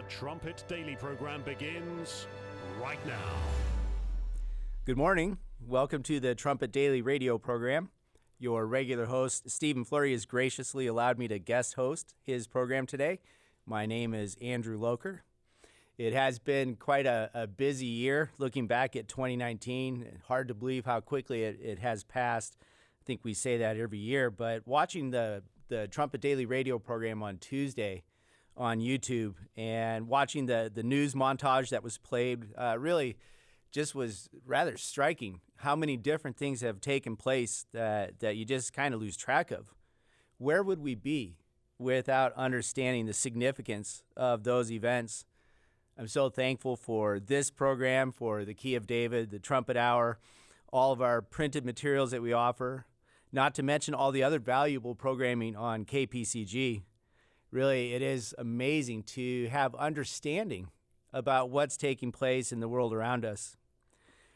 Trumpet Daily program begins right now. Good morning. Welcome to the Trumpet Daily radio program. Your regular host, Stephen Flurry, has graciously allowed me to guest host his program today. My name is Andrew Loker. It has been quite a busy year looking back at 2019. Hard to believe how quickly it has passed. I think we say that every year, but watching the Trumpet Daily radio program on Tuesday on YouTube and watching the news montage that was played really just was rather striking how many different things have taken place that you just kind of lose track of. Where would we be without understanding the significance of those events? I'm so thankful for this program, for the Key of David, the Trumpet Hour, all of our printed materials that we offer, not to mention all the other valuable programming on KPCG. Really, it is amazing to have understanding about what's taking place in the world around us.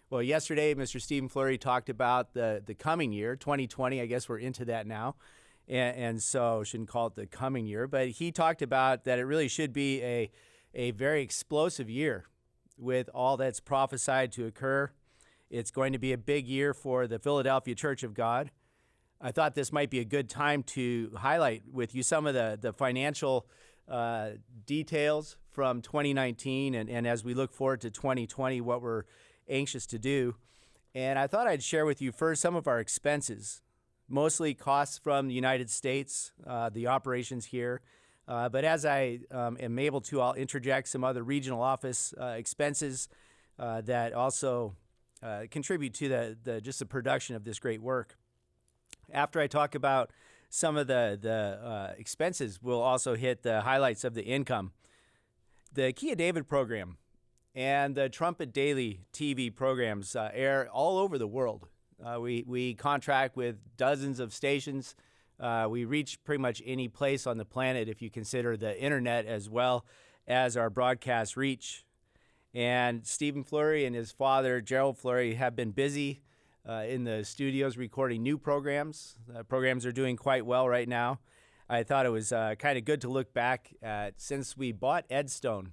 Well, yesterday, Mr. Stephen Flurry talked about the coming year, 2020. I guess we're into that now, and so shouldn't call it the coming year. But he talked about that it really should be a very explosive year with all that's prophesied to occur. It's going to be a big year for the Philadelphia Church of God. I thought this might be a good time to highlight with you some of the financial details from 2019 and as we look forward to 2020, what we're anxious to do. And I thought I'd share with you first some of our expenses, mostly costs from the United States, the operations here. But as I am able to, I'll interject some other regional office expenses that also contribute to the production of this great work. After I talk about some of the expenses, we'll also hit the highlights of the income. The Key of David program and the Trumpet Daily TV programs air all over the world. We contract with dozens of stations. We reach pretty much any place on the planet if you consider the internet as well as our broadcast reach. And Stephen Flurry and his father, Gerald Flurry, have been busy in the studios recording new programs. Programs are doing quite well right now. I thought it was kind of good to look back at since we bought Edstone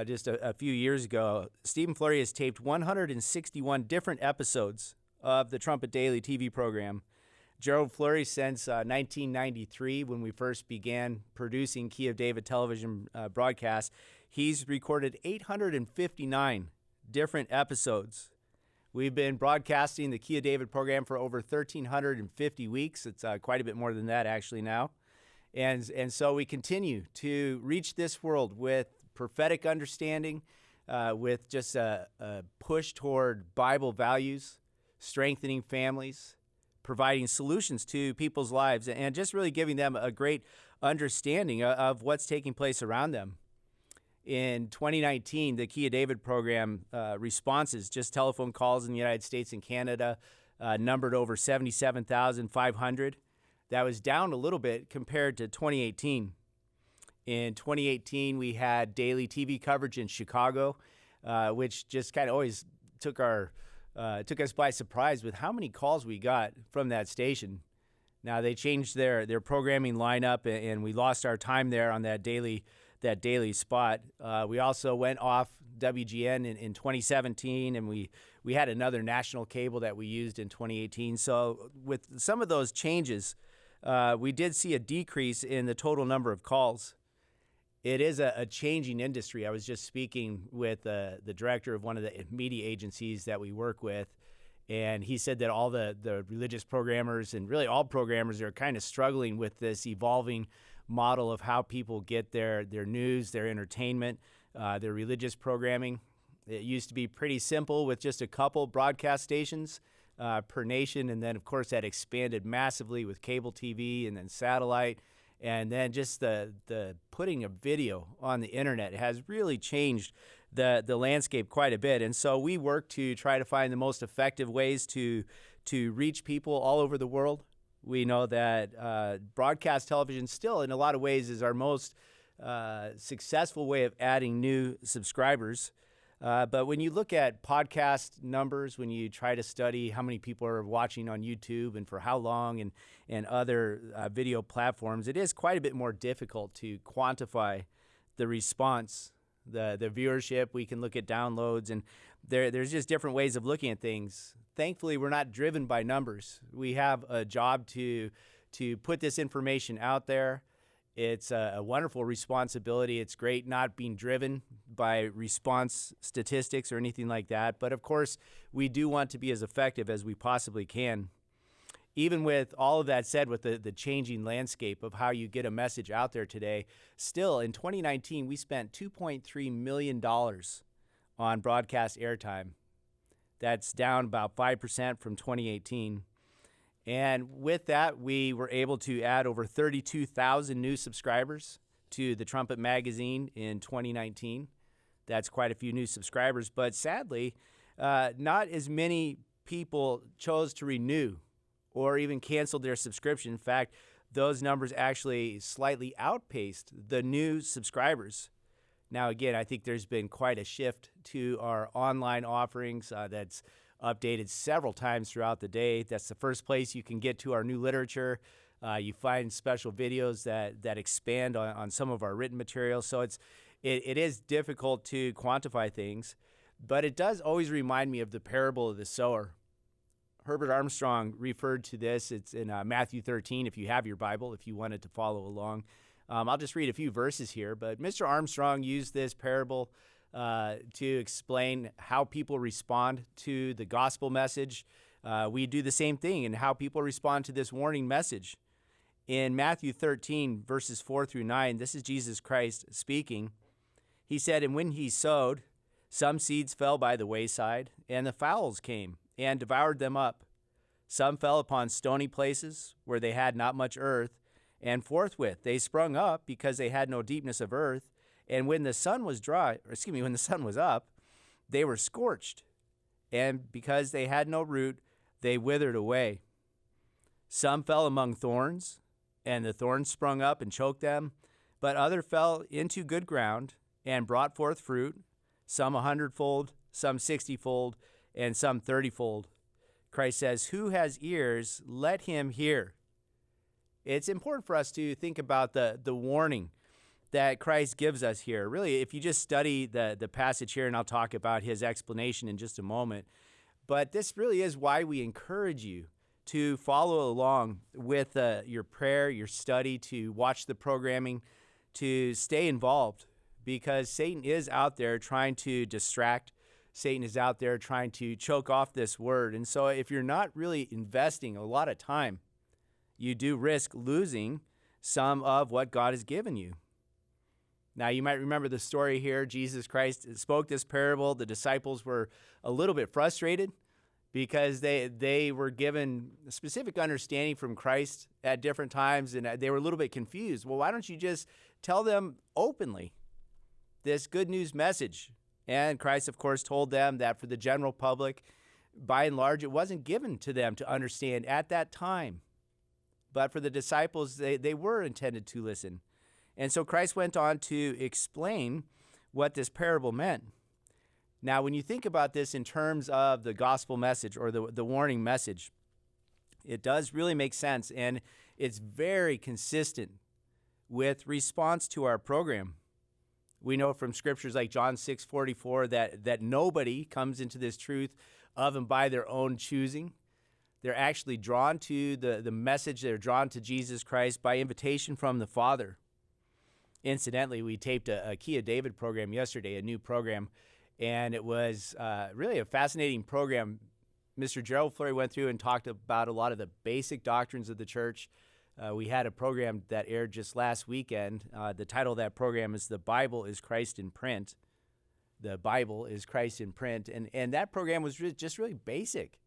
just a few years ago. Stephen Flurry has taped 161 different episodes of the Trumpet Daily TV program. Gerald Flurry, since 1993, when we first began producing Key of David television broadcasts, he's recorded 859 different episodes. We've been broadcasting the Key of David program for over 1,350 weeks. It's quite a bit more than that actually now. And so we continue to reach this world with prophetic understanding, with just a push toward Bible values, strengthening families, providing solutions to people's lives, and just really giving them a great understanding of what's taking place around them. In 2019, the Key of David program responses, just telephone calls in the United States and Canada, numbered over 77,500. That was down a little bit compared to 2018. In 2018, we had daily TV coverage in Chicago, which just kind of always took us by surprise with how many calls we got from that station. Now they changed their programming lineup, and we lost our time there on that daily spot. We also went off WGN in 2017, and we had another national cable that we used in 2018. So with some of those changes, we did see a decrease in the total number of calls. It is a changing industry. I was just speaking with the director of one of the media agencies that we work with, and he said that all the religious programmers and really all programmers are kind of struggling with this evolving model of how people get their news, their entertainment, their religious programming. It used to be pretty simple with just a couple broadcast stations per nation, and then of course that expanded massively with cable TV and then satellite, and then just the putting of video on the internet has really changed the landscape quite a bit. And so we work to try to find the most effective ways to reach people all over the world. We know that broadcast television still, in a lot of ways, is our most successful way of adding new subscribers. But when you look at podcast numbers, when you try to study how many people are watching on YouTube and for how long and other video platforms, it is quite a bit more difficult to quantify the response the viewership. We can look at downloads, and there's just different ways of looking at things. Thankfully, we're not driven by numbers. We have a job to put this information out there. It's a wonderful responsibility. It's great not being driven by response statistics or anything like that. But of course, we do want to be as effective as we possibly can. Even with all of that said, with the changing landscape of how you get a message out there today, still in 2019, we spent $2.3 million on broadcast airtime. That's down about 5% from 2018. And with that, we were able to add over 32,000 new subscribers to the Trumpet magazine in 2019. That's quite a few new subscribers. But sadly, not as many people chose to renew or even canceled their subscription. In fact, those numbers actually slightly outpaced the new subscribers. Now, again, I think there's been quite a shift to our online offerings that's updated several times throughout the day. That's the first place you can get to our new literature. You find special videos that expand on some of our written material. So it is difficult to quantify things, but it does always remind me of the parable of the sower. Herbert Armstrong referred to this. It's in Matthew 13, if you have your Bible, if you wanted to follow along. I'll just read a few verses here, but Mr. Armstrong used this parable to explain how people respond to the gospel message. We do the same thing in how people respond to this warning message. In Matthew 13, verses 4 through 9, this is Jesus Christ speaking. He said, "And when he sowed, some seeds fell by the wayside, and the fowls came and devoured them up. Some fell upon stony places where they had not much earth, and forthwith they sprung up because they had no deepness of earth. And when the sun was when the sun was up, they were scorched. And because they had no root, they withered away. Some fell among thorns, and the thorns sprung up and choked them. But other fell into good ground and brought forth fruit, some 100-fold, some 60-fold, and some 30-fold. Christ says, "Who has ears, let him hear." It's important for us to think about the warning that Christ gives us here. Really, if you just study the passage here, and I'll talk about his explanation in just a moment, but this really is why we encourage you to follow along with your prayer, your study, to watch the programming, to stay involved, because Satan is out there trying to distract. Satan is out there trying to choke off this word. And so if you're not really investing a lot of time, you do risk losing some of what God has given you. Now, you might remember the story here. Jesus Christ spoke this parable. The disciples were a little bit frustrated because they were given a specific understanding from Christ at different times, and they were a little bit confused. Well, why don't you just tell them openly this good news message? And Christ, of course, told them that for the general public, by and large, it wasn't given to them to understand at that time. But for the disciples, they were intended to listen. And so Christ went on to explain what this parable meant. Now, when you think about this in terms of the gospel message or the warning message, it does really make sense, and it's very consistent with response to our program. We know from scriptures like John 6:44 that nobody comes into this truth of and by their own choosing. They're actually drawn to the message. They're drawn to Jesus Christ by invitation from the Father. Incidentally, we taped a Key of David program yesterday, a new program, and it was really a fascinating program. Mr. Gerald Fleury went through and talked about a lot of the basic doctrines of the church. We had a program that aired just last weekend. The title of that program is "The Bible is Christ in Print." The Bible is Christ in Print. And that program was just really basic.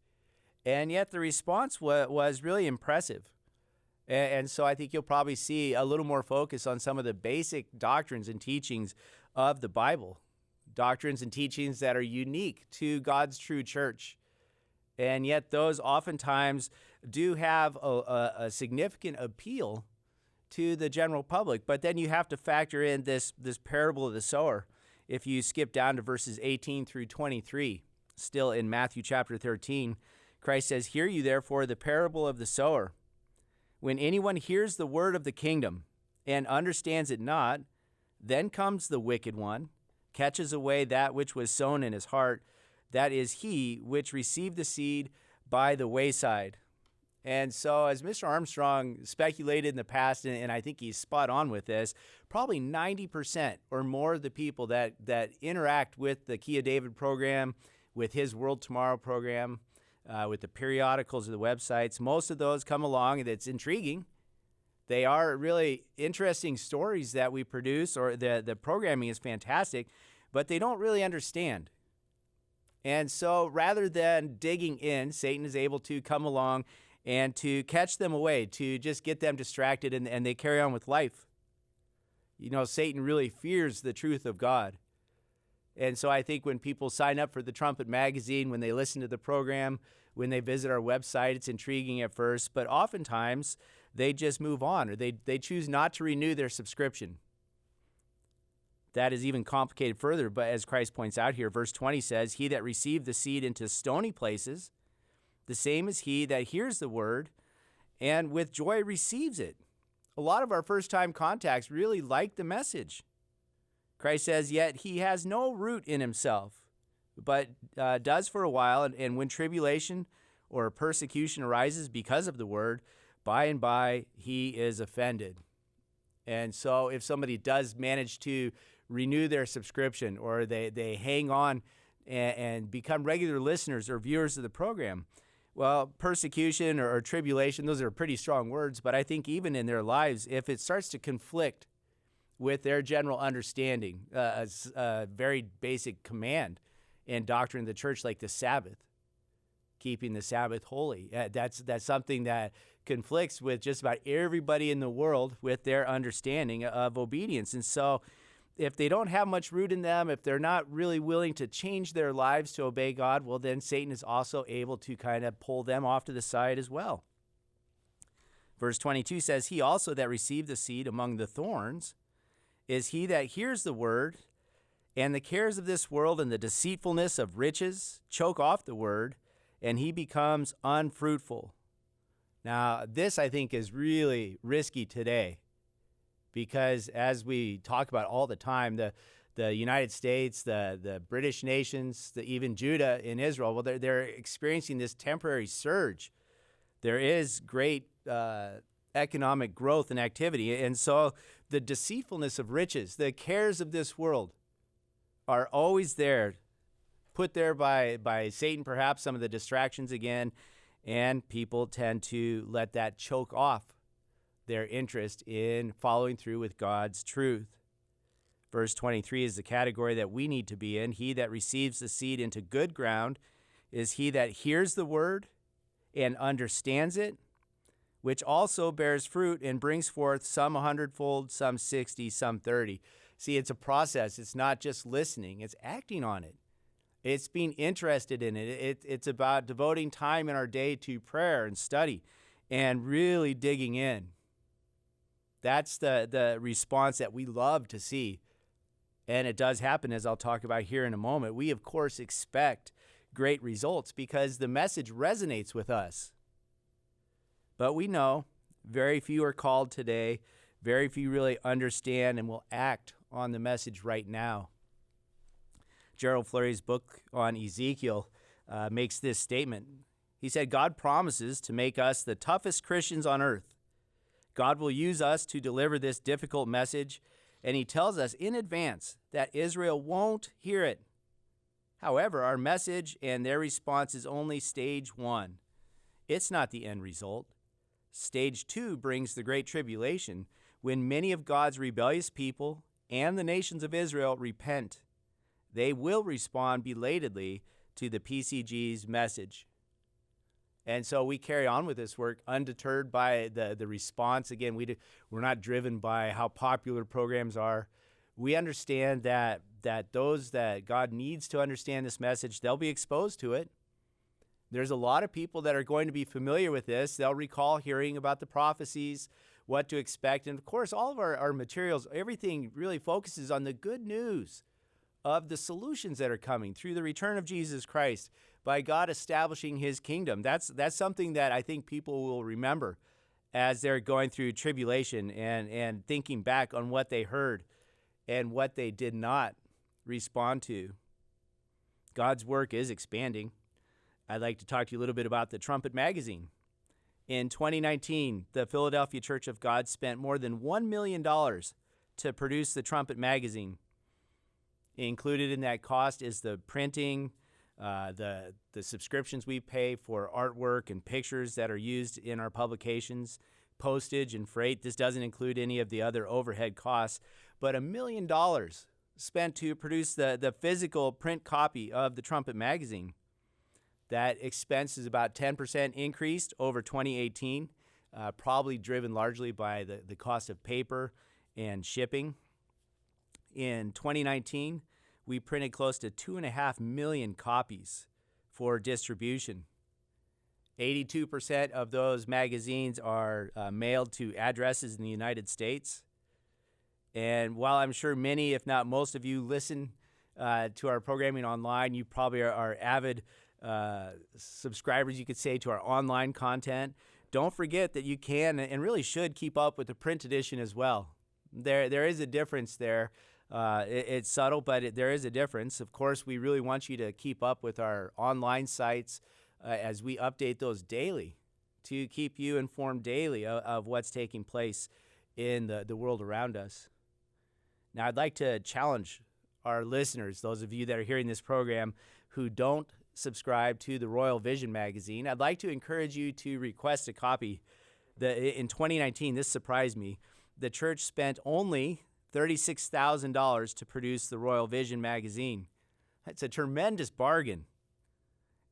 And yet the response was really impressive. And so I think you'll probably see a little more focus on some of the basic doctrines and teachings of the Bible. Doctrines and teachings that are unique to God's true church. And yet those oftentimes do have a significant appeal to the general public. But then you have to factor in this parable of the sower. If you skip down to verses 18 through 23, still in Matthew chapter 13, Christ says, "Hear you therefore the parable of the sower. When anyone hears the word of the kingdom and understands it not, then comes the wicked one, catches away that which was sown in his heart. That is he which received the seed by the wayside. And so as Mr. Armstrong speculated in the past, and I think he's spot on with this, probably 90% or more of the people that interact with the Key of David program, with his World Tomorrow program, with the periodicals or the websites, most of those come along and it's intriguing. They are really interesting stories that we produce, or the programming is fantastic, but they don't really understand. And so rather than digging in, Satan is able to come along and to catch them away, to just get them distracted, and they carry on with life. You know, Satan really fears the truth of God. And so I think when people sign up for the Trumpet magazine, when they listen to the program, when they visit our website, it's intriguing at first, but oftentimes they just move on, or they choose not to renew their subscription. That is even complicated further, but as Christ points out here, verse 20 says, he that received the seed into stony places, the same is he that hears the word and with joy receives it. A lot of our first-time contacts really like the message. Christ says, yet he has no root in himself, but does for a while, and when tribulation or persecution arises because of the word, by and by he is offended. And so if somebody does manage to renew their subscription, or they hang on and become regular listeners or viewers of the program, well, persecution or tribulation, those are pretty strong words, but I think even in their lives, if it starts to conflict with their general understanding, a very basic command in doctrine of the church, like the Sabbath, keeping the Sabbath holy, that's something that conflicts with just about everybody in the world with their understanding of obedience. And so if they don't have much root in them, if they're not really willing to change their lives to obey God, well, then Satan is also able to kind of pull them off to the side as well. Verse 22 says, he also that received the seed among the thorns is he that hears the word, and the cares of this world and the deceitfulness of riches choke off the word, and he becomes unfruitful. Now, this I think is really risky today, because as we talk about all the time, the United States, the British nations, even Judah in Israel, well, they're experiencing this temporary surge. There is great economic growth and activity, and so the deceitfulness of riches, the cares of this world are always there, put there by Satan, perhaps some of the distractions again, and people tend to let that choke off their interest in following through with God's truth. Verse 23 is the category that we need to be in. He that receives the seed into good ground is he that hears the word and understands it, which also bears fruit and brings forth some 100-fold, some 60, some 30. See, it's a process. It's not just listening. It's acting on it. It's being interested in it. It's about devoting time in our day to prayer and study and really digging in. That's the response that we love to see. And it does happen, as I'll talk about here in a moment. We, of course, expect great results because the message resonates with us. But we know very few are called today. Very few really understand and will act on the message right now. Gerald Flurry's book on Ezekiel makes this statement. He said, God promises to make us the toughest Christians on earth. God will use us to deliver this difficult message, and he tells us in advance that Israel won't hear it. However, our message and their response is only stage 1. It's not the end result. Stage 2 brings the Great Tribulation, when many of God's rebellious people and the nations of Israel repent. They will respond belatedly to the PCG's message. And so we carry on with this work undeterred by the response. Again, we're not driven by how popular programs are. We understand that those that God needs to understand this message, they'll be exposed to it. There's a lot of people that are going to be familiar with this. They'll recall hearing about the prophecies, what to expect. And of course, all of our materials, everything really focuses on the good news of the solutions that are coming through the return of Jesus Christ by God establishing his kingdom. That's something that I think people will remember as they're going through tribulation and thinking back on what they heard and what they did not respond to. God's work is expanding. I'd like to talk to you a little bit about the Trumpet magazine. In 2019, the Philadelphia Church of God spent more than $1 million to produce the Trumpet magazine. Included in that cost is the printing, the subscriptions we pay for artwork and pictures that are used in our publications, postage and freight. This doesn't include any of the other overhead costs, but $1 million spent to produce the physical print copy of the Trumpet magazine. That expense is about 10% increased over 2018, probably driven largely by the cost of paper and shipping. In 2019, we printed close to 2.5 million copies for distribution. 82% of those magazines are mailed to addresses in the United States. And while I'm sure many, if not most of you, listen to our programming online, you probably are avid subscribers, you could say, to our online content. Don't forget that you can and really should keep up with the print edition as well. There is a difference there. It's subtle, but there is a difference. Of course, we really want you to keep up with our online sites as we update those daily to keep you informed daily of what's taking place in the world around us. Now, I'd like to challenge our listeners, those of you that are hearing this program who don't subscribe to the Royal Vision magazine. I'd like to encourage you to request a copy. In 2019, this surprised me. The church spent only $36,000 to produce the Royal Vision magazine. That's a tremendous bargain.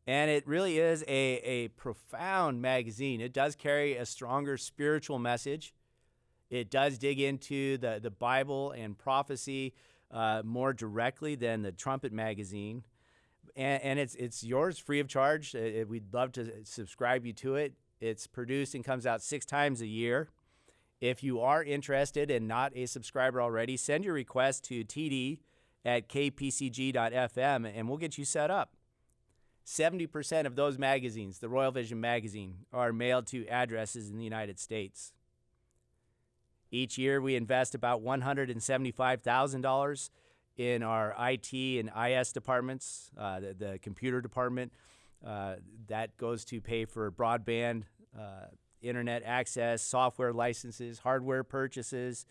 And it really is a profound magazine. It does carry a stronger spiritual message. It does dig into the Bible and prophecy more directly than the Trumpet magazine. And it's yours free of charge. We'd love to subscribe you to it. It's produced and comes out 6 times a year. If you are interested and not a subscriber already, send your request to td@kpcg.fm and we'll get you set up. 70% of those magazines, the Royal Vision magazine, are mailed to addresses in the United States. Each year we invest about $175,000 in our IT and IS departments, the computer department. That goes to pay for broadband, internet access, software licenses, hardware purchases,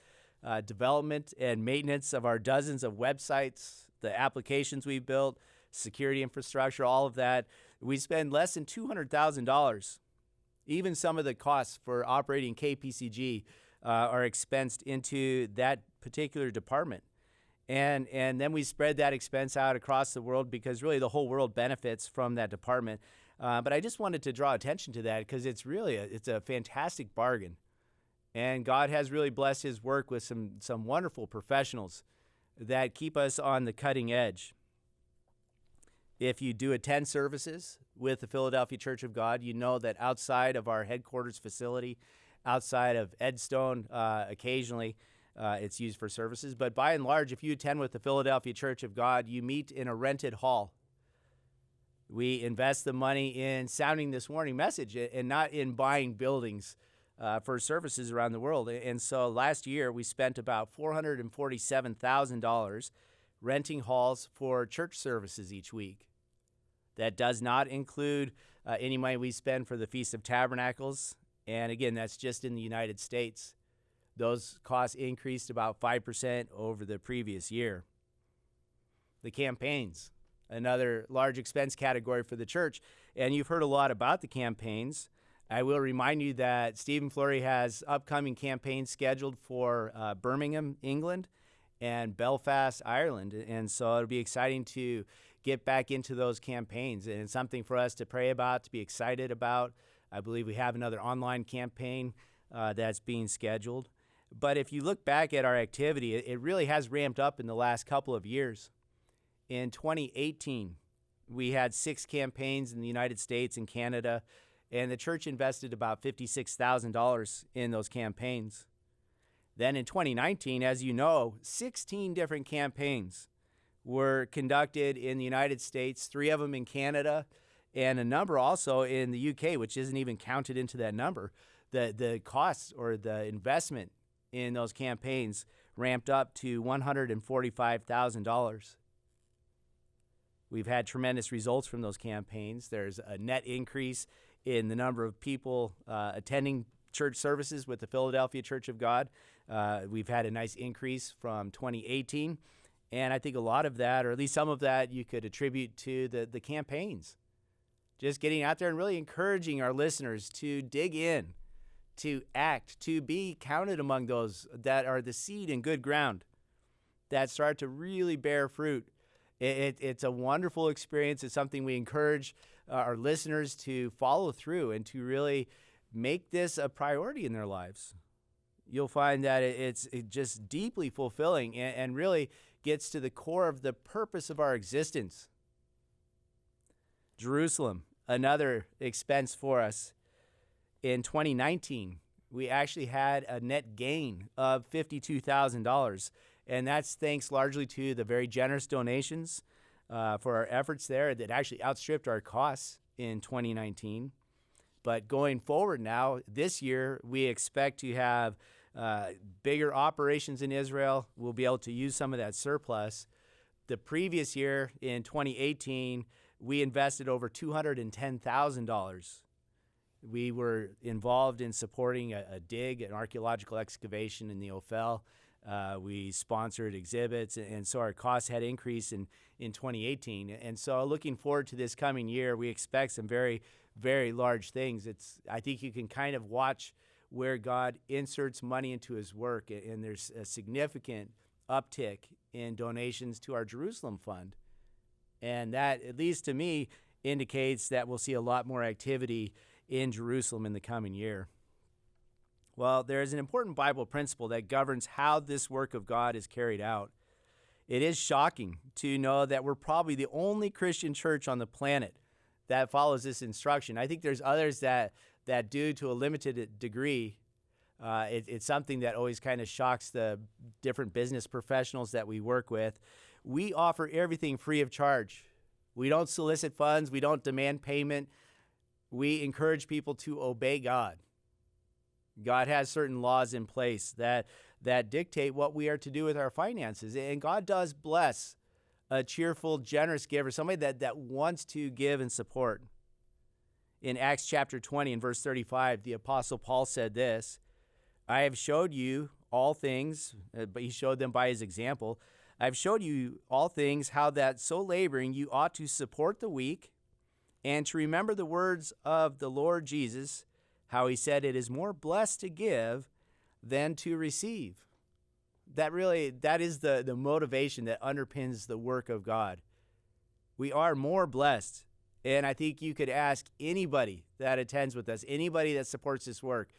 development and maintenance of our dozens of websites, the applications we've built, security infrastructure, all of that. We spend less than $200,000. Even some of the costs for operating KPCG are expensed into that particular department. And then we spread that expense out across the world because really the whole world benefits from that department. But I just wanted to draw attention to that because it's really it's a fantastic bargain. And God has really blessed his work with some wonderful professionals that keep us on the cutting edge. If you do attend services with the Philadelphia Church of God, you know that outside of our headquarters facility, outside of Edstone, occasionally it's used for services. But by and large, if you attend with the Philadelphia Church of God, you meet in a rented hall. We invest the money in sounding this warning message and not in buying buildings for services around the world. And so last year, we spent about $447,000 renting halls for church services each week. That does not include any money we spend for the Feast of Tabernacles. And again, that's just in the United States. Those costs increased about 5% over the previous year. The campaigns, another large expense category for the church. And you've heard a lot about the campaigns. I will remind you that Stephen Fleury has upcoming campaigns scheduled for Birmingham, England, and Belfast, Ireland. And so it'll be exciting to get back into those campaigns. And it's something for us to pray about, to be excited about. I believe we have another online campaign that's being scheduled. But if you look back at our activity, it really has ramped up in the last couple of years. In 2018, we had 6 campaigns in the United States and Canada, and the church invested about $56,000 in those campaigns. Then in 2019, as you know, 16 different campaigns were conducted in the United States, 3 of them in Canada, and a number also in the UK, which isn't even counted into that number. The costs or the investment in those campaigns ramped up to $145,000. We've had tremendous results from those campaigns. There's a net increase in the number of people attending church services with the Philadelphia Church of God. We've had a nice increase from 2018. And I think a lot of that, or at least some of that, you could attribute to the campaigns. Just getting out there and really encouraging our listeners to dig in, to act, to be counted among those that are the seed in good ground, that start to really bear fruit. It's a wonderful experience. It's something we encourage our listeners to follow through and to really make this a priority in their lives. You'll find that it's just deeply fulfilling and really gets to the core of the purpose of our existence. Jerusalem, another expense for us. In 2019, we actually had a net gain of $52,000, and that's thanks largely to the very generous donations for our efforts there that actually outstripped our costs in 2019. But going forward now, this year, we expect to have bigger operations in Israel. We'll be able to use some of that surplus. The previous year, in 2018, we invested over $210,000. We were involved in supporting a dig, an archaeological excavation in the Ophel. We sponsored exhibits, and so our costs had increased in 2018. And so looking forward to this coming year, we expect some very, very large things. I think you can kind of watch where God inserts money into his work, and there's a significant uptick in donations to our Jerusalem fund. And that, at least to me, indicates that we'll see a lot more activity in Jerusalem in the coming year. Well, there is an important Bible principle that governs how this work of God is carried out. It is shocking to know that we're probably the only Christian church on the planet that follows this instruction. I think there's others that do to a limited degree. It's something that always kind of shocks the different business professionals that we work with. We offer everything free of charge. We don't solicit funds. We don't demand payment. We encourage people to obey God. God has certain laws in place that dictate what we are to do with our finances. And God does bless a cheerful, generous giver, somebody that wants to give and support. In Acts chapter 20 and verse 35, the Apostle Paul said this, I have showed you all things, but he showed them by his example. I've showed you all things, how that so laboring you ought to support the weak and to remember the words of the Lord Jesus, how he said it is more blessed to give than to receive. That is the motivation that underpins the work of God. We are more blessed. And I think you could ask anybody that attends with us, anybody that supports this work,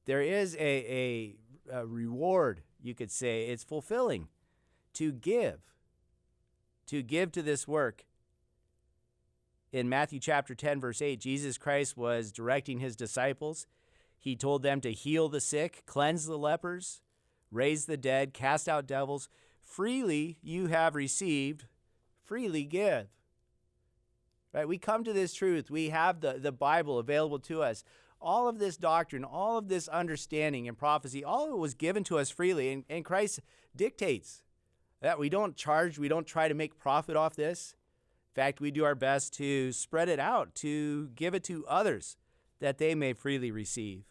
there is a reward, you could say. It's fulfilling to give to this work. In Matthew chapter 10, verse 8, Jesus Christ was directing his disciples. He told them to heal the sick, cleanse the lepers, raise the dead, cast out devils. Freely you have received, freely give. Right? We come to this truth. We have the Bible available to us. All of this doctrine, all of this understanding and prophecy, all of it was given to us freely. And Christ dictates that we don't charge, we don't try to make profit off this. In fact, we do our best to spread it out, to give it to others that they may freely receive.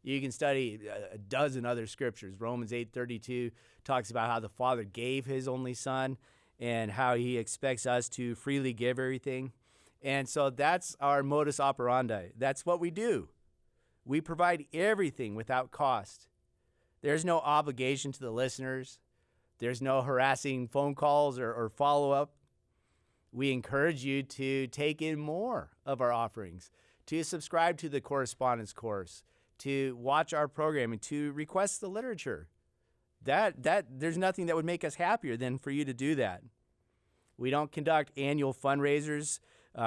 You can study a dozen other scriptures. Romans 8:32 talks about how the Father gave his only Son and how he expects us to freely give everything. And so that's our modus operandi. That's what we do. We provide everything without cost. There's no obligation to the listeners. There's no harassing phone calls or follow-up. We encourage you to take in more of our offerings, to subscribe to the correspondence course, to watch our programming, to request the literature. That there's nothing that would make us happier than for you to do that. We don't conduct annual fundraisers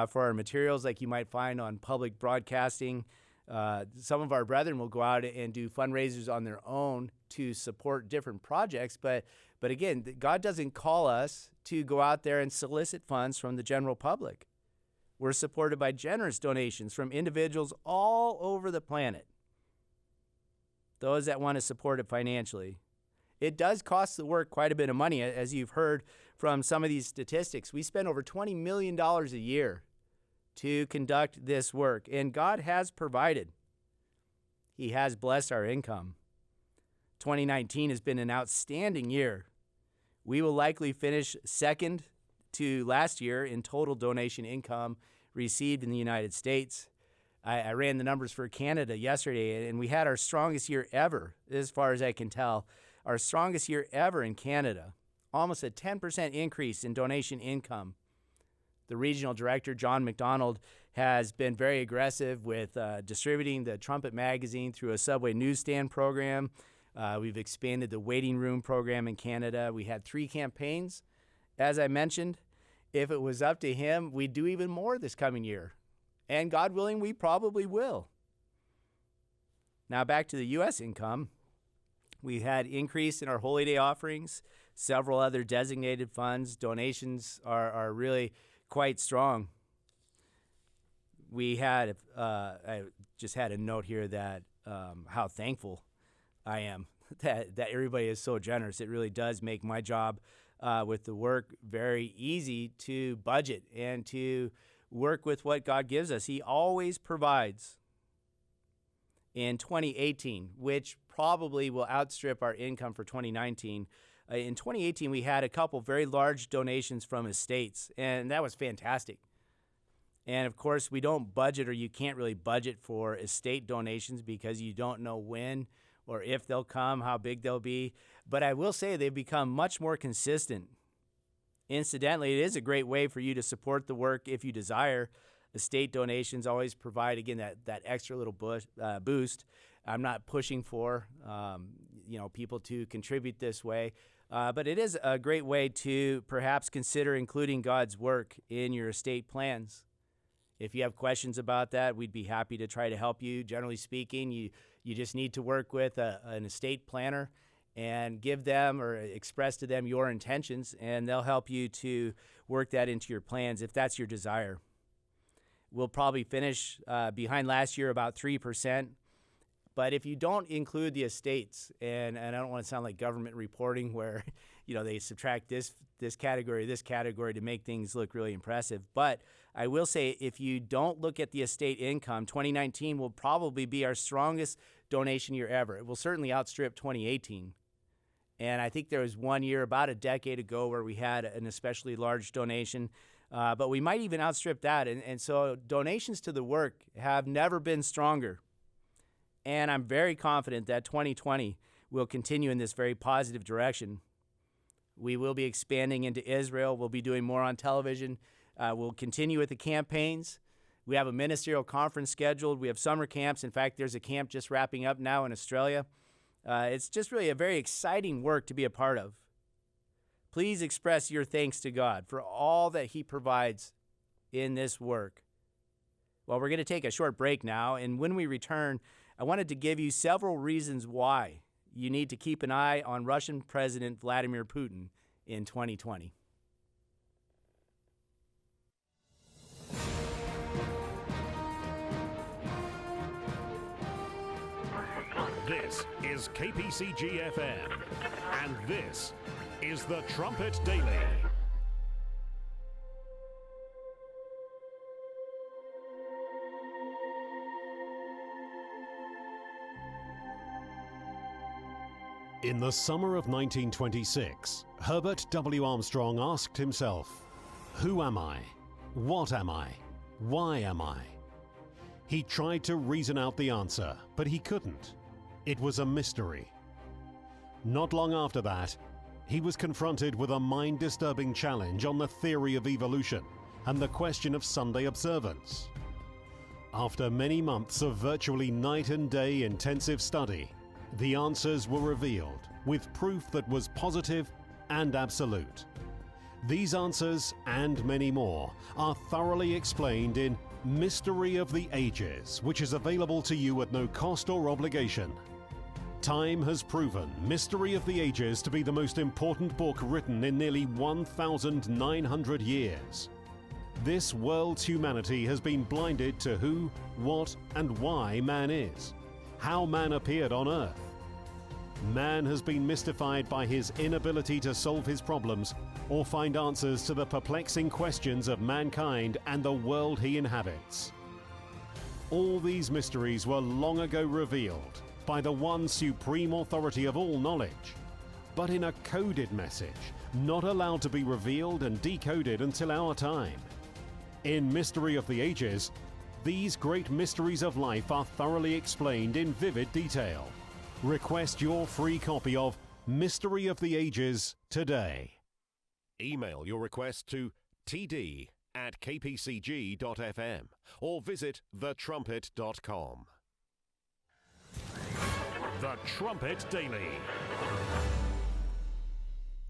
for our materials like you might find on public broadcasting. Some of our brethren will go out and do fundraisers on their own to support different projects, but again, God doesn't call us to go out there and solicit funds from the general public. We're supported by generous donations from individuals all over the planet, those that want to support it financially. It does cost the work quite a bit of money. As you've heard from some of these statistics. We spend over $20 million a year to conduct this work, and God has provided. He has blessed our income. 2019 has been an outstanding year. We will likely finish second to last year in total donation income received in the United States. I ran the numbers for Canada yesterday, and we had our strongest year ever, as far as I can tell. Our strongest year ever in Canada. Almost a 10% increase in donation income. The regional director, John McDonald, has been very aggressive with distributing the Trumpet magazine through a Subway newsstand program. We've expanded the waiting room program in Canada. We had 3 campaigns. As I mentioned, if it was up to him, we'd do even more this coming year. And God willing, we probably will. Now back to the U.S. income. We had increase in our Holy Day offerings, several other designated funds. Donations are really quite strong. We had, I just had a note here that how thankful I am that everybody is so generous. It really does make my job with the work very easy to budget and to work with what God gives us. He always provides. In 2018, which probably will outstrip our income for 2019, in 2018, we had a couple very large donations from estates, and that was fantastic. And of course, we don't budget, or you can't really budget for estate donations because you don't know when or if they'll come, how big they'll be. But I will say they've become much more consistent. Incidentally, it is a great way for you to support the work if you desire. Estate donations always provide, again, that extra little boost. I'm not pushing for people to contribute this way, but it is a great way to perhaps consider including God's work in your estate plans. If you have questions about that, we'd be happy to try to help you. Generally speaking, you just need to work with an estate planner and give them or express to them your intentions, and they'll help you to work that into your plans if that's your desire. We'll probably finish behind last year about 3%. But if you don't include the estates, and I don't want to sound like government reporting where they subtract this category to make things look really impressive. But I will say if you don't look at the estate income, 2019 will probably be our strongest donation year ever. It will certainly outstrip 2018. And I think there was one year about a decade ago where we had an especially large donation. But we might even outstrip that. And so donations to the work have never been stronger. And I'm very confident that 2020 will continue in this very positive direction. We will be expanding into Israel. We'll be doing more on television. We'll continue with the campaigns. We have a ministerial conference scheduled. We have summer camps. In fact, there's a camp just wrapping up now in Australia. It's just really a very exciting work to be a part of. Please express your thanks to God for all that He provides in this work. Well, we're going to take a short break now, and when we return, I wanted to give you several reasons why you need to keep an eye on Russian President Vladimir Putin in 2020. This is KPCG-FM, and this is the Trumpet Daily. In the summer of 1926, Herbert W. Armstrong asked himself, "Who am I? What am I? Why am I?" He tried to reason out the answer, but he couldn't. It was a mystery. Not long after that, he was confronted with a mind-disturbing challenge on the theory of evolution and the question of Sunday observance. After many months of virtually night and day intensive study, the answers were revealed with proof that was positive and absolute. These answers, and many more, are thoroughly explained in Mystery of the Ages, which is available to you at no cost or obligation. Time has proven Mystery of the Ages to be the most important book written in nearly 1,900 years. This world's humanity has been blinded to who, what, and why man is, how man appeared on Earth. Man has been mystified by his inability to solve his problems or find answers to the perplexing questions of mankind and the world he inhabits. All these mysteries were long ago revealed by the one supreme authority of all knowledge, but in a coded message, not allowed to be revealed and decoded until our time. In Mystery of the Ages, these great mysteries of life are thoroughly explained in vivid detail. Request your free copy of Mystery of the Ages today. Email your request to td@kpcg.fm or visit thetrumpet.com. The Trumpet Daily.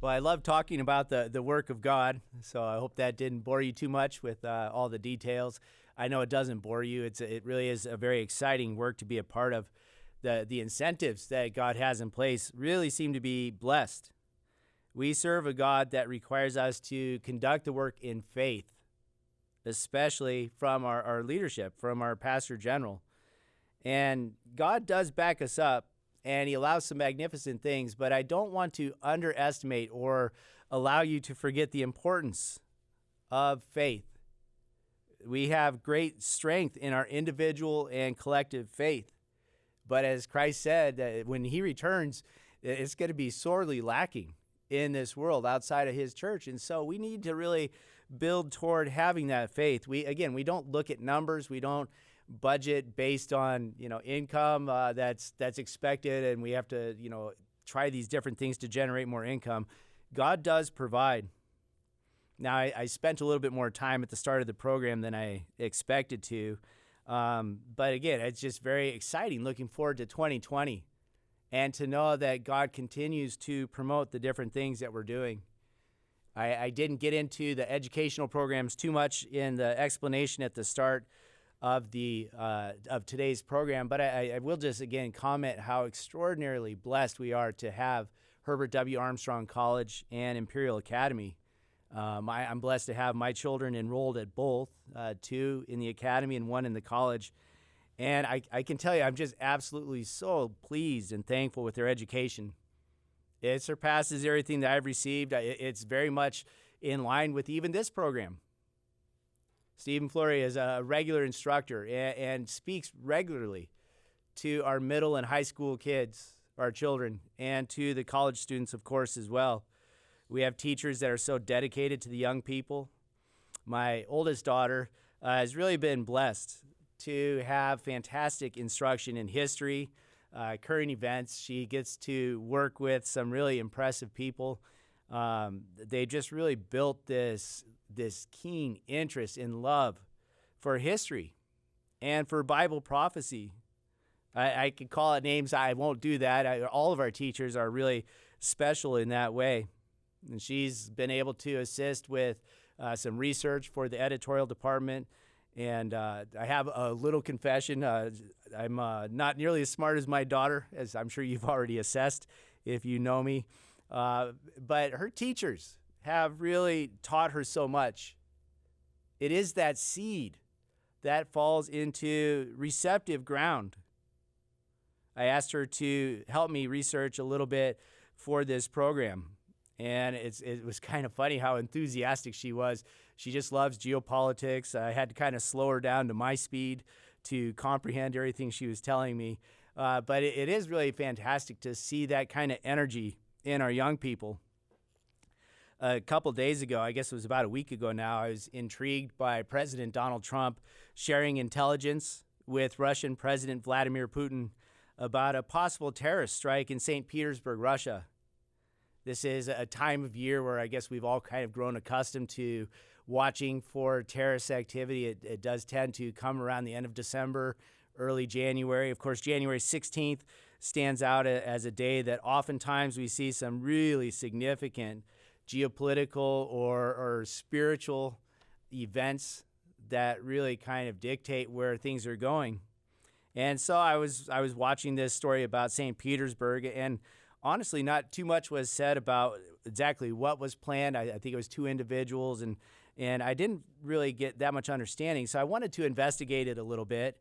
Well, I love talking about the work of God, so I hope that didn't bore you too much with all the details. I know it doesn't bore you. It really is a very exciting work to be a part of. The incentives that God has in place really seem to be blessed. We serve a God that requires us to conduct the work in faith, especially from our leadership, from our pastor general. And God does back us up, and he allows some magnificent things, but I don't want to underestimate or allow you to forget the importance of faith. We have great strength in our individual and collective faith. But as Christ said, that when he returns, it's going to be sorely lacking in this world outside of his church. And so we need to really build toward having that faith. We don't look at numbers. We don't budget based on, income that's expected, and we have to, try these different things to generate more income. God does provide. Now, I spent a little bit more time at the start of the program than I expected to. But again, it's just very exciting looking forward to 2020 and to know that God continues to promote the different things that we're doing. I didn't get into the educational programs too much in the explanation at the start of today's program, but I will just again comment how extraordinarily blessed we are to have Herbert W. Armstrong College and Imperial Academy. I'm blessed to have my children enrolled at both, 2 in the academy and 1 in the college. And I can tell you, I'm just absolutely so pleased and thankful with their education. It surpasses everything that I've received. It's very much in line with even this program. Stephen Fleury is a regular instructor and speaks regularly to our middle and high school kids, our children, and to the college students, of course, as well. We have teachers that are so dedicated to the young people. My oldest daughter has really been blessed to have fantastic instruction in history, current events. She gets to work with some really impressive people. They just really built this keen interest and love for history and for Bible prophecy. I could call it names. I won't do that. All of our teachers are really special in that way. And she's been able to assist with some research for the editorial department. And I have a little confession. I'm not nearly as smart as my daughter, as I'm sure you've already assessed if you know me. But her teachers have really taught her so much. It is that seed that falls into receptive ground. I asked her to help me research a little bit for this program. And it was kind of funny how enthusiastic she was. She just loves geopolitics. I had to kind of slow her down to my speed to comprehend everything she was telling me. But it is really fantastic to see that kind of energy in our young people. A couple days ago, I guess it was about a week ago now, I was intrigued by President Donald Trump sharing intelligence with Russian President Vladimir Putin about a possible terrorist strike in St. Petersburg, Russia. This is a time of year where I guess we've all kind of grown accustomed to watching for terrorist activity. It does tend to come around the end of December, early January. Of course, January 16th stands out as a day that oftentimes we see some really significant geopolitical or spiritual events that really kind of dictate where things are going. And so I was watching this story about St. Petersburg, and honestly, not too much was said about exactly what was planned. I think it was 2 individuals, and I didn't really get that much understanding. So I wanted to investigate it a little bit.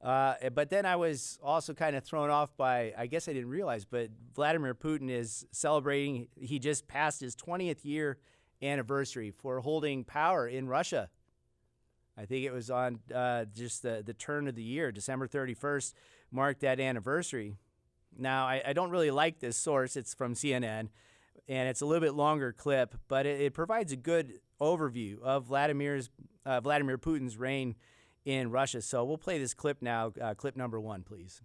But then I was also kind of thrown off by, I guess I didn't realize, but Vladimir Putin is celebrating, he just passed his 20th year anniversary for holding power in Russia. I think it was on just the turn of the year. December 31st marked that anniversary. Now, I don't really like this source. It's from CNN, and it's a little bit longer clip, but it provides a good overview of Vladimir Putin's reign in Russia. So we'll play this clip now, clip number 1, please.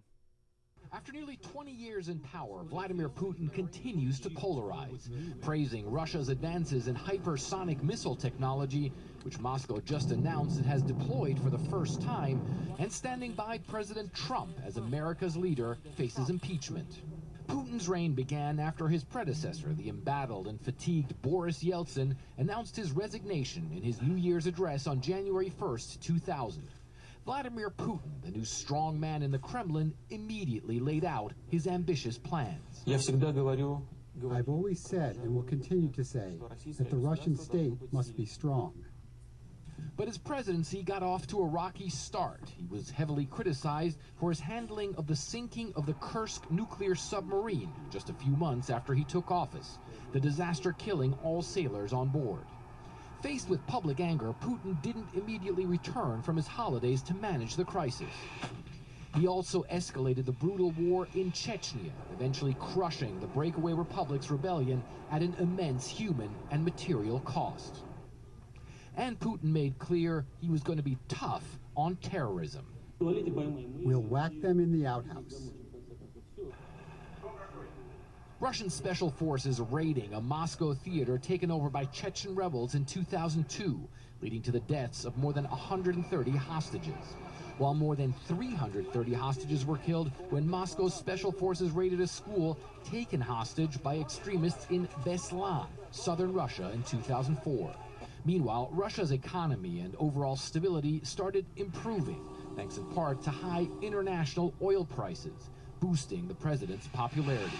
After nearly 20 years in power, Vladimir Putin continues to polarize, praising Russia's advances in hypersonic missile technology, which Moscow just announced it has deployed for the first time, and standing by President Trump as America's leader faces impeachment. Putin's reign began after his predecessor, the embattled and fatigued Boris Yeltsin, announced his resignation in his New Year's address on January 1st, 2000. Vladimir Putin, the new strong man in the Kremlin, immediately laid out his ambitious plans. I've always said and will continue to say that the Russian state must be strong. But his presidency got off to a rocky start. He was heavily criticized for his handling of the sinking of the Kursk nuclear submarine just a few months after he took office, the disaster killing all sailors on board. Faced with public anger, Putin didn't immediately return from his holidays to manage the crisis. He also escalated the brutal war in Chechnya, eventually crushing the breakaway republic's rebellion at an immense human and material cost. And Putin made clear he was going to be tough on terrorism. We'll whack them in the outhouse. Russian special forces raiding a Moscow theater taken over by Chechen rebels in 2002, leading to the deaths of more than 130 hostages, while more than 330 hostages were killed when Moscow's special forces raided a school taken hostage by extremists in Beslan, southern Russia, in 2004. Meanwhile, Russia's economy and overall stability started improving, thanks in part to high international oil prices, boosting the president's popularity.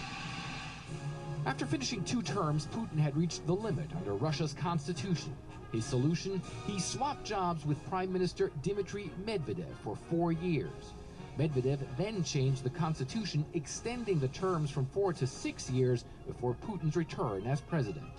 After finishing 2 terms, Putin had reached the limit under Russia's constitution. His solution? He swapped jobs with Prime Minister Dmitry Medvedev for 4 years. Medvedev then changed the constitution, extending the terms from 4 to 6 years before Putin's return as president.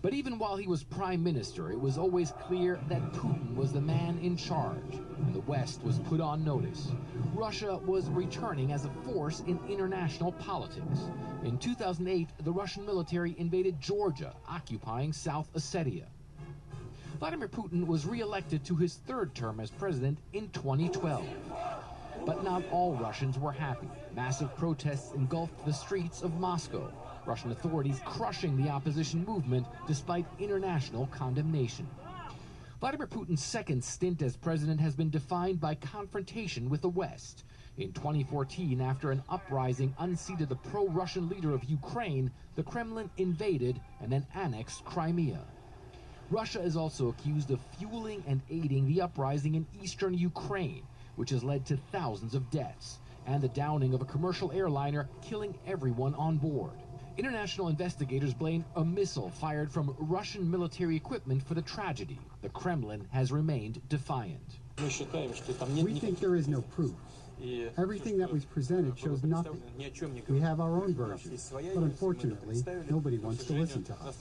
But even while he was prime minister, it was always clear that Putin was the man in charge, and the West was put on notice. Russia was returning as a force in international politics. In 2008, the Russian military invaded Georgia, occupying South Ossetia. Vladimir Putin was re-elected to his 3rd term as president in 2012. But not all Russians were happy. Massive protests engulfed the streets of Moscow, Russian authorities crushing the opposition movement despite international condemnation. Vladimir Putin's 2nd stint as president has been defined by confrontation with the West. In 2014, after an uprising unseated the pro-Russian leader of Ukraine, the Kremlin invaded and then annexed Crimea. Russia is also accused of fueling and aiding the uprising in eastern Ukraine, which has led to thousands of deaths, and the downing of a commercial airliner, killing everyone on board. International investigators blame a missile fired from Russian military equipment for the tragedy. The Kremlin has remained defiant. We think there is no proof. Everything that was presented shows nothing. We have our own version, but unfortunately, nobody wants to listen to us.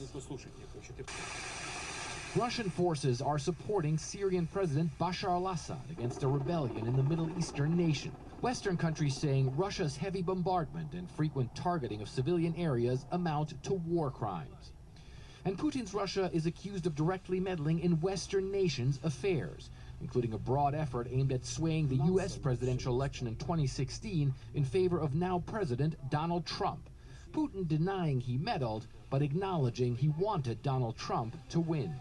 Russian forces are supporting Syrian President Bashar al-Assad against a rebellion in the Middle Eastern nation. Western countries saying Russia's heavy bombardment and frequent targeting of civilian areas amount to war crimes. And Putin's Russia is accused of directly meddling in Western nations' affairs, including a broad effort aimed at swaying the U.S. presidential election in 2016 in favor of now President Donald Trump. Putin denying he meddled, but acknowledging he wanted Donald Trump to win.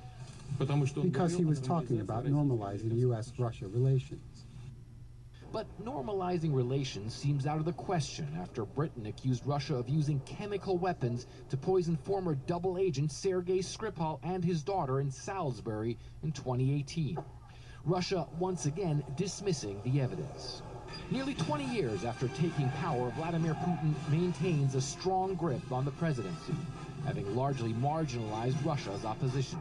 Because he was talking about normalizing U.S.-Russia relations. But normalizing relations seems out of the question after Britain accused Russia of using chemical weapons to poison former double agent Sergei Skripal and his daughter in Salisbury in 2018. Russia once again dismissing the evidence. Nearly 20 years after taking power, Vladimir Putin maintains a strong grip on the presidency, having largely marginalized Russia's opposition.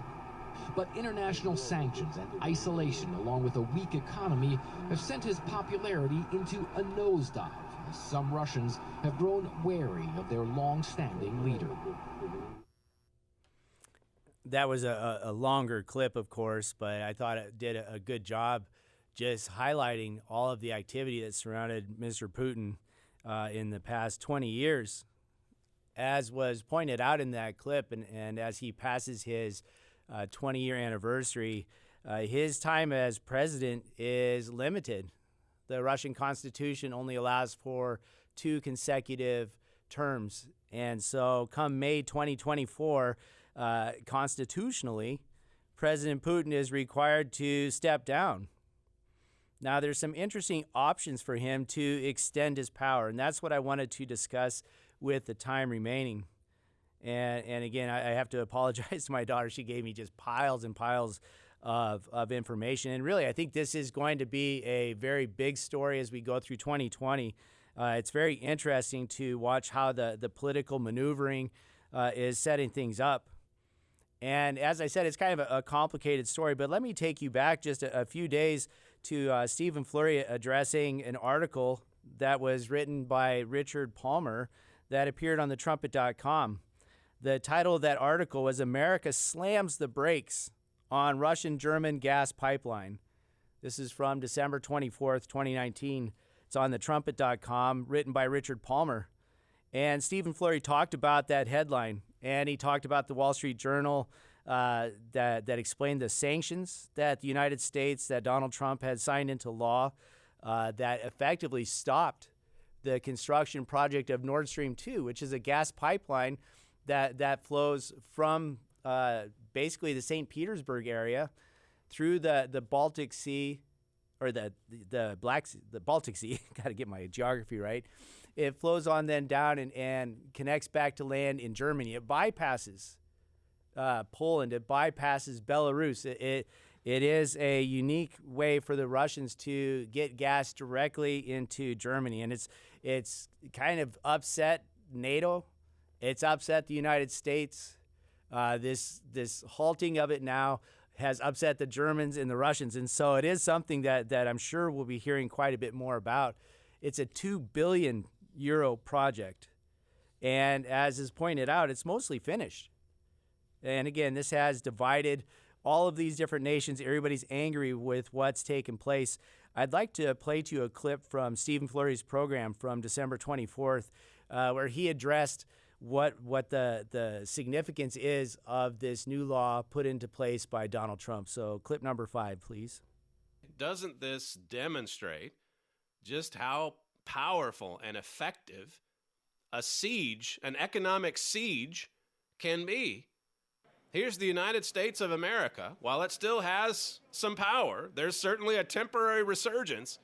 But international sanctions and isolation, along with a weak economy, have sent his popularity into a nosedive, as some Russians have grown wary of their long-standing leader. That was a longer clip, of course, but I thought it did a good job just highlighting all of the activity that surrounded Mr. Putin in the past 20 years. As was pointed out in that clip, and as he passes his 20-year anniversary, his time as president is limited. The Russian Constitution only allows for 2 consecutive terms. And so come May 2024, constitutionally, President Putin is required to step down. Now, there's some interesting options for him to extend his power, and that's what I wanted to discuss with the time remaining. And again, I have to apologize to my daughter. She gave me just piles and piles of information. And really, I think this is going to be a very big story as we go through 2020. It's very interesting to watch how the political maneuvering is setting things up. And as I said, it's kind of a complicated story, but let me take you back just a few days to Stephen Flurry addressing an article that was written by Richard Palmer that appeared on the Trumpet.com. The title of that article was "America Slams the Brakes on Russian-German Gas Pipeline." This is from December 24th, 2019. It's on the Trumpet.com, written by Richard Palmer. And Stephen Flurry talked about that headline, and he talked about the Wall Street Journal that explained the sanctions that the United States, that Donald Trump had signed into law that effectively stopped the construction project of Nord Stream 2, which is a gas pipeline that flows from basically the St. Petersburg area through the Baltic Sea, or the Baltic Sea. Got to get my geography right. It flows on then down and connects back to land in Germany. It bypasses Poland. It bypasses Belarus. It is a unique way for the Russians to get gas directly into Germany, and it's kind of upset NATO. It's upset the United States. This halting of it now has upset the Germans and the Russians, and so it is something that I'm sure we'll be hearing quite a bit more about. It's a €2 billion project, and as is pointed out, it's mostly finished. And again, this has divided all of these different nations. Everybody's angry with what's taken place. I'd like to play to you a clip from Stephen Flurry's program from December 24th, where he addressed what the significance is of this new law put into place by Donald Trump. So clip number 5, please. Doesn't this demonstrate just how powerful and effective a siege, an economic siege, can be? Here's the United States of America. While it still has some power, there's certainly a temporary resurgence.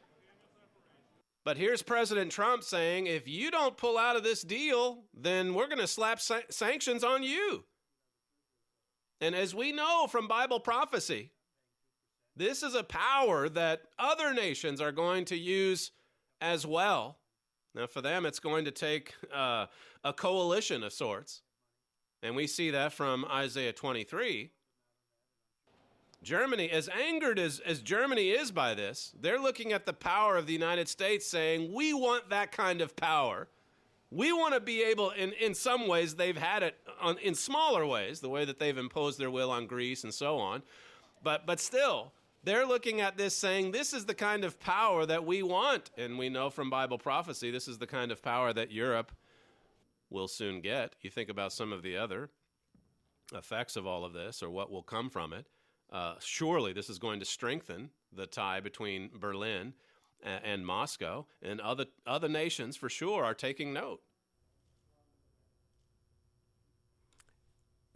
But here's President Trump saying, if you don't pull out of this deal, then we're going to slap sanctions on you. And as we know from Bible prophecy, this is a power that other nations are going to use as well. Now, for them, it's going to take a coalition of sorts. And we see that from Isaiah 23. Germany, as angered as Germany is by this, they're looking at the power of the United States saying, we want that kind of power. We want to be able, in some ways, they've had it in smaller ways, the way that they've imposed their will on Greece and so on. But still, they're looking at this saying, this is the kind of power that we want. And we know from Bible prophecy, this is the kind of power that Europe will soon get. You think about some of the other effects of all of this, or what will come from it. Surely this is going to strengthen the tie between Berlin and Moscow, and other nations for sure are taking note.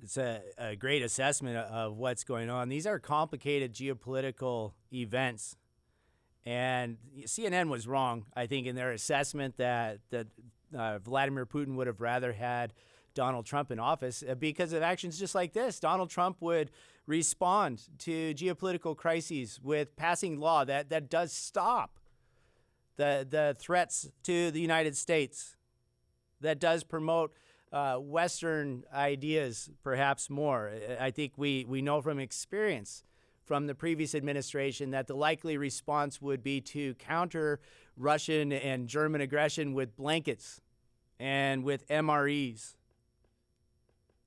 It's a great assessment of what's going on. These are complicated geopolitical events, and CNN was wrong, I think, in their assessment that Vladimir Putin would have rather had Donald Trump in office because of actions just like this. Donald Trump would respond to geopolitical crises with passing law that does stop the threats to the United States, that does promote Western ideas perhaps more. I think we know from experience from the previous administration that the likely response would be to counter Russian and German aggression with blankets and with MREs.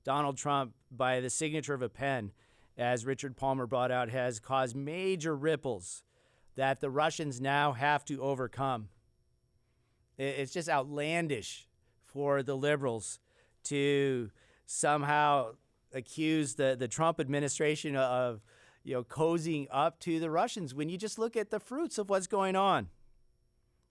Donald Trump, by the signature of a pen, as Richard Palmer brought out, has caused major ripples that the Russians now have to overcome. It's just outlandish for the liberals to somehow accuse the Trump administration of cozying up to the Russians when you just look at the fruits of what's going on.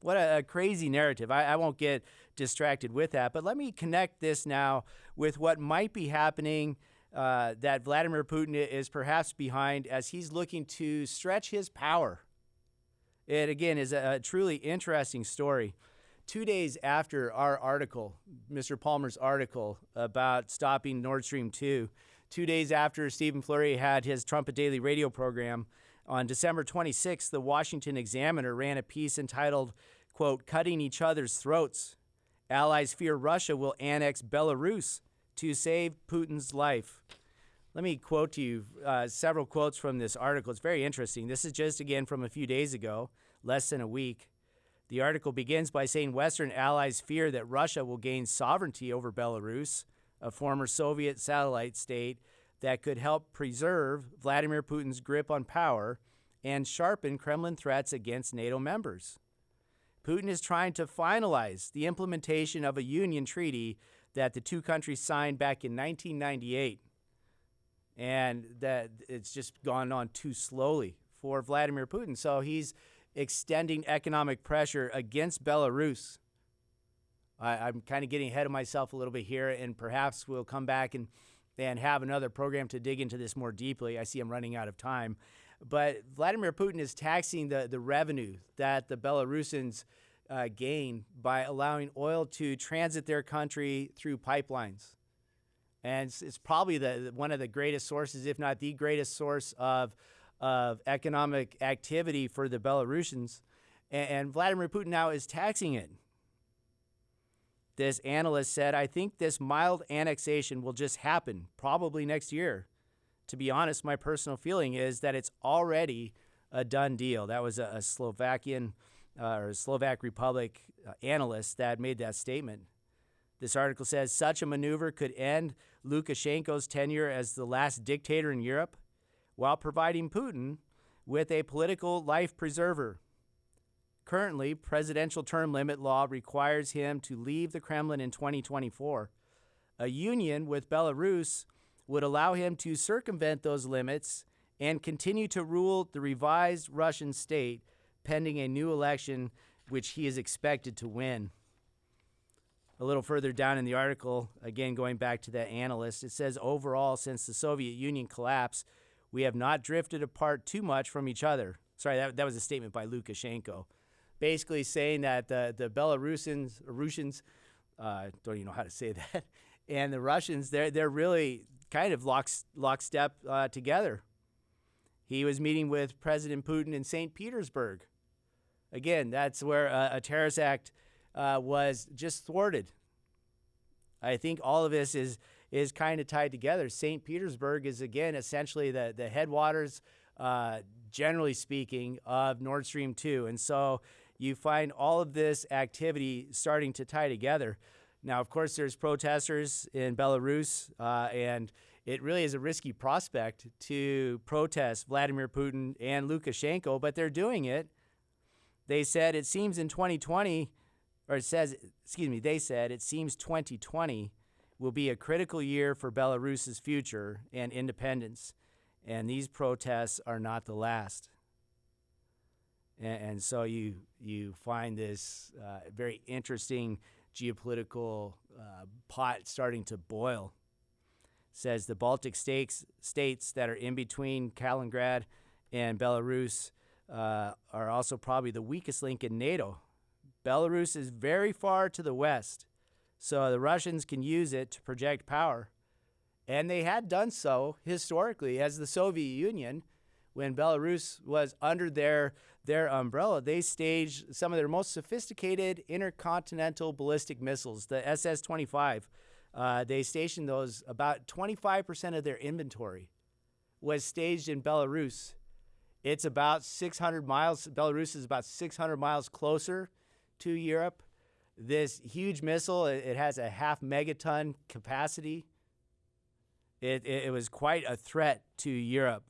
What a crazy narrative. I won't get distracted with that, but let me connect this now with what might be happening that Vladimir Putin is perhaps behind as he's looking to stretch his power. It, again, is a truly interesting story. 2 days after our article, Mr. Palmer's article about stopping Nord Stream 2, 2 days after Stephen Fleury had his Trumpet Daily radio program, on December 26th, the Washington Examiner ran a piece entitled, quote, "Cutting Each Other's Throats. Allies Fear Russia Will Annex Belarus to Save Putin's Life." Let me quote to you several quotes from this article. It's very interesting. This is just, again, from a few days ago, less than a week. The article begins by saying Western allies fear that Russia will gain sovereignty over Belarus, a former Soviet satellite state that could help preserve Vladimir Putin's grip on power and sharpen Kremlin threats against NATO members. Putin is trying to finalize the implementation of a union treaty that the two countries signed back in 1998, and that it's just gone on too slowly for Vladimir Putin. So he's extending economic pressure against Belarus. I'm kind of getting ahead of myself a little bit here, and perhaps we'll come back and have another program to dig into this more deeply. I see I'm running out of time. But Vladimir Putin is taxing the revenue that the Belarusians gain by allowing oil to transit their country through pipelines. And it's probably one of the greatest sources, if not the greatest source of economic activity for the Belarusians. And Vladimir Putin now is taxing it. This analyst said, "I think this mild annexation will just happen probably next year. To be honest, my personal feeling is that it's already a done deal." That was a Slovakian or Slovak Republic analyst that made that statement. This article says such a maneuver could end Lukashenko's tenure as the last dictator in Europe while providing Putin with a political life preserver. Currently, presidential term limit law requires him to leave the Kremlin in 2024. A union with Belarus would allow him to circumvent those limits and continue to rule the revised Russian state pending a new election, which he is expected to win. A little further down in the article, again going back to that analyst, it says, overall, since the Soviet Union collapse, we have not drifted apart too much from each other. Sorry, that was a statement by Lukashenko. Basically saying that the Belarusians, don't even know how to say that, and the Russians, they're really kind of lockstep together. He was meeting with President Putin in St. Petersburg. Again, that's where a terrorist act was just thwarted. I think all of this is kind of tied together. St. Petersburg is, again, essentially the headwaters, generally speaking, of Nord Stream 2. And so you find all of this activity starting to tie together. Now, of course, there's protesters in Belarus, and it really is a risky prospect to protest Vladimir Putin and Lukashenko, but they're doing it. They said it seems in 2020, or they said it seems 2020 will be a critical year for Belarus's future and independence, and these protests are not the last. And so you find this very interesting geopolitical pot starting to boil. It says the Baltic states that are in between Kaliningrad and Belarus are also probably the weakest link in NATO. Belarus is very far to the west, so the Russians can use it to project power. And they had done so historically as the Soviet Union. When Belarus was under their umbrella, they staged some of their most sophisticated intercontinental ballistic missiles, the SS-25. They stationed those. About 25% of their inventory was staged in Belarus. It's about 600 miles. Belarus is about 600 miles closer to Europe. This huge missile, it has a 0.5 megaton capacity. It was quite a threat to Europe.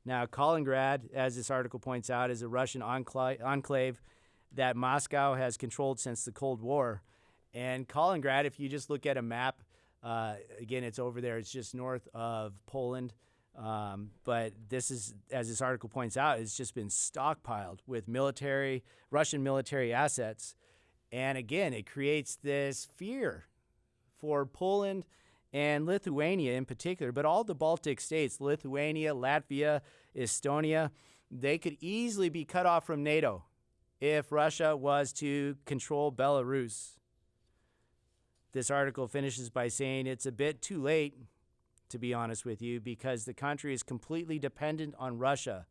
Now, Kaliningrad, as this article points out, is a Russian enclave that Moscow has controlled since the Cold War. And Kaliningrad, if you just look at a map, again, it's over there. It's just north of Poland. But this is, as this article points out, it's just been stockpiled with Russian military assets. And again, it creates this fear for Poland and Lithuania in particular, but all the Baltic states, Lithuania, Latvia, Estonia, they could easily be cut off from NATO if Russia was to control Belarus. This article finishes by saying it's a bit too late, to be honest with you, because the country is completely dependent on Russia,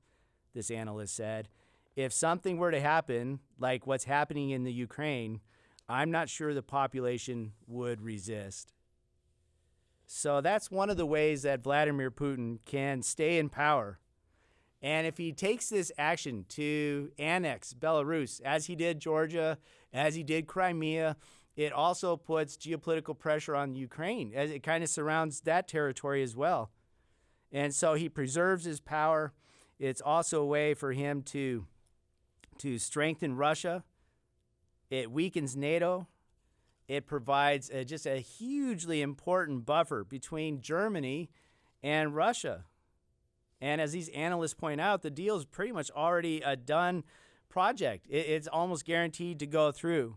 this analyst said. If something were to happen, like what's happening in the Ukraine, I'm not sure the population would resist. So that's one of the ways that Vladimir Putin can stay in power. And if he takes this action to annex Belarus, as he did Georgia, as he did Crimea, it also puts geopolitical pressure on Ukraine, as it kind of surrounds that territory as well. And so he preserves his power. It's also a way for him to strengthen Russia. It weakens NATO. It provides just a hugely important buffer between Germany and Russia. And as these analysts point out, the deal is pretty much already a done project. It's almost guaranteed to go through.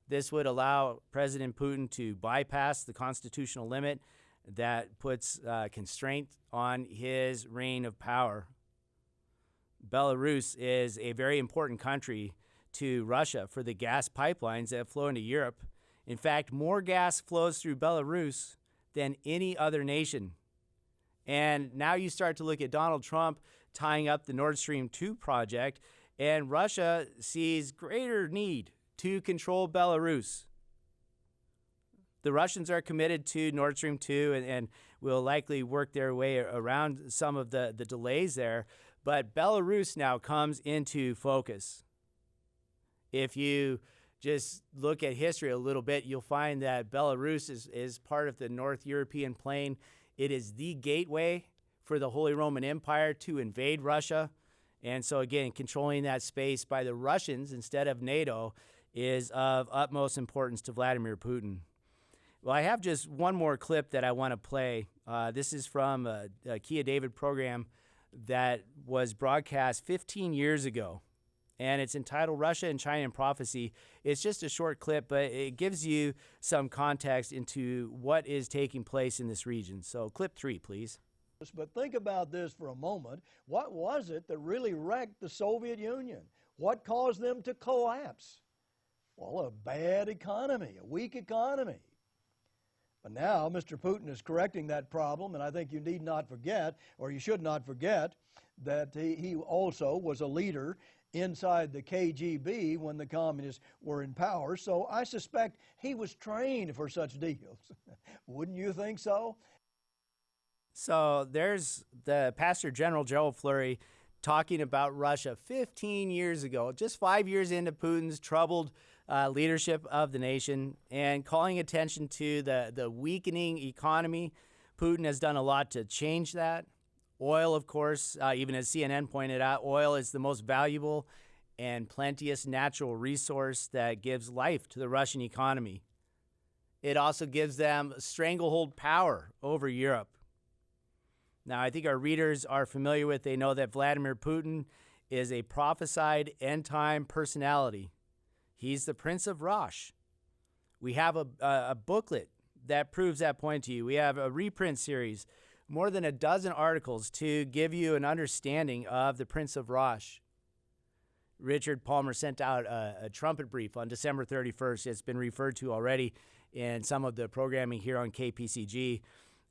This would allow President Putin to bypass the constitutional limit that puts constraint on his reign of power. Belarus is a very important country to Russia for the gas pipelines that flow into Europe. In fact, more gas flows through Belarus than any other nation. And now you start to look at Donald Trump tying up the Nord Stream 2 project, and Russia sees greater need to control Belarus. The Russians are committed to Nord Stream 2 and will likely work their way around some of the delays there, but Belarus now comes into focus. If you just look at history a little bit, you'll find that Belarus is part of the North European plain. It is the gateway for the Holy Roman Empire to invade Russia. And so again, controlling that space by the Russians instead of NATO is of utmost importance to Vladimir Putin. Well, I have just one more clip that I want to play. This is from a Kia David program that was broadcast 15 years ago. And it's entitled Russia and China in Prophecy. It's just a short clip, but it gives you some context into what is taking place in this region. So clip 3, please. But think about this for a moment. What was it that really wrecked the Soviet Union? What caused them to collapse? Well, a bad economy, a weak economy. But now Mr. Putin is correcting that problem, and I think you need not forget, or you should not forget, that he also was a leader inside the KGB when the communists were in power. So I suspect he was trained for such deals. Wouldn't you think so? So there's the Pastor General Gerald Fleury talking about Russia 15 years ago, just 5 years into Putin's troubled leadership of the nation, and calling attention to the weakening economy. Putin has done a lot to change that. Oil, of course, even as CNN pointed out, oil is the most valuable and plenteous natural resource that gives life to the Russian economy. It also gives them stranglehold power over Europe. Now, I think our readers are familiar with, they know that Vladimir Putin is a prophesied end-time personality. He's the Prince of Rosh. We have a booklet that proves that point to you. We have a reprint series, more than a dozen articles to give you an understanding of the Prince of Rosh. Richard Palmer sent out a trumpet brief on December 31st. It's been referred to already in some of the programming here on KPCG.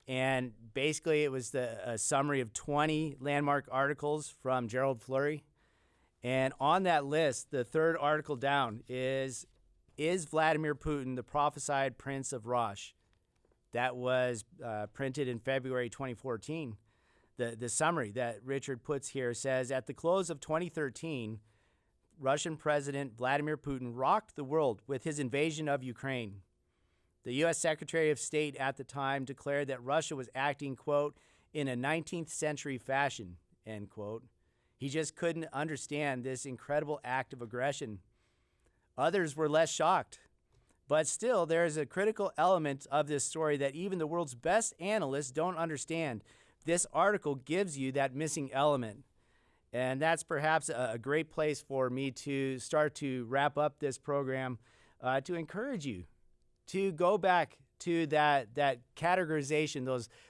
And basically, it was a summary of 20 landmark articles from Gerald Fleury. And on that list, the third article down is Vladimir Putin the prophesied Prince of Rosh? That was printed in February 2014. The summary that Richard puts here says, at the close of 2013, Russian President Vladimir Putin rocked the world with his invasion of Ukraine. The U.S. Secretary of State at the time declared that Russia was acting, quote, in a 19th century fashion, end quote. He just couldn't understand this incredible act of aggression. Others were less shocked. But still, there is a critical element of this story that even the world's best analysts don't understand. This article gives you that missing element. And that's perhaps a great place for me to start to wrap up this program, to encourage you to go back to that categorization,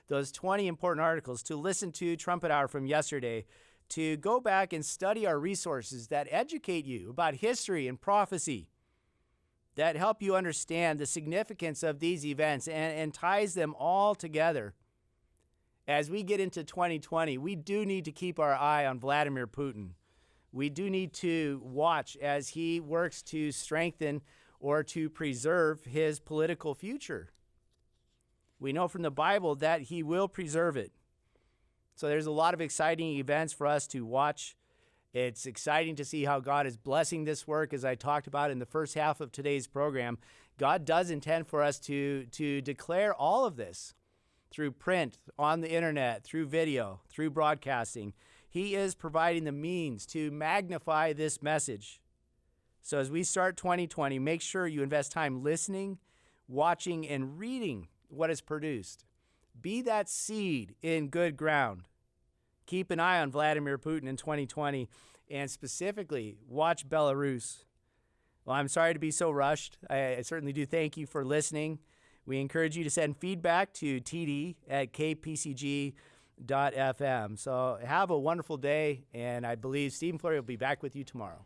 those 20 important articles, to listen to Trumpet Hour from yesterday, to go back and study our resources that educate you about history and prophecy, that help you understand the significance of these events and ties them all together. As we get into 2020, we do need to keep our eye on Vladimir Putin. We do need to watch as he works to strengthen or to preserve his political future. We know from the Bible that he will preserve it. So there's a lot of exciting events for us to watch. It's exciting to see how God is blessing this work, as I talked about in the first half of today's program. God does intend for us to declare all of this through print, on the internet, through video, through broadcasting. He is providing the means to magnify this message. So as we start 2020, make sure you invest time listening, watching, and reading what is produced. Be that seed in good ground. Keep an eye on Vladimir Putin in 2020, and specifically watch Belarus. Well, I'm sorry to be so rushed. I certainly do thank you for listening. We encourage you to send feedback to td@kpcg.fm. So have a wonderful day, and I believe Stephen Flurry will be back with you tomorrow.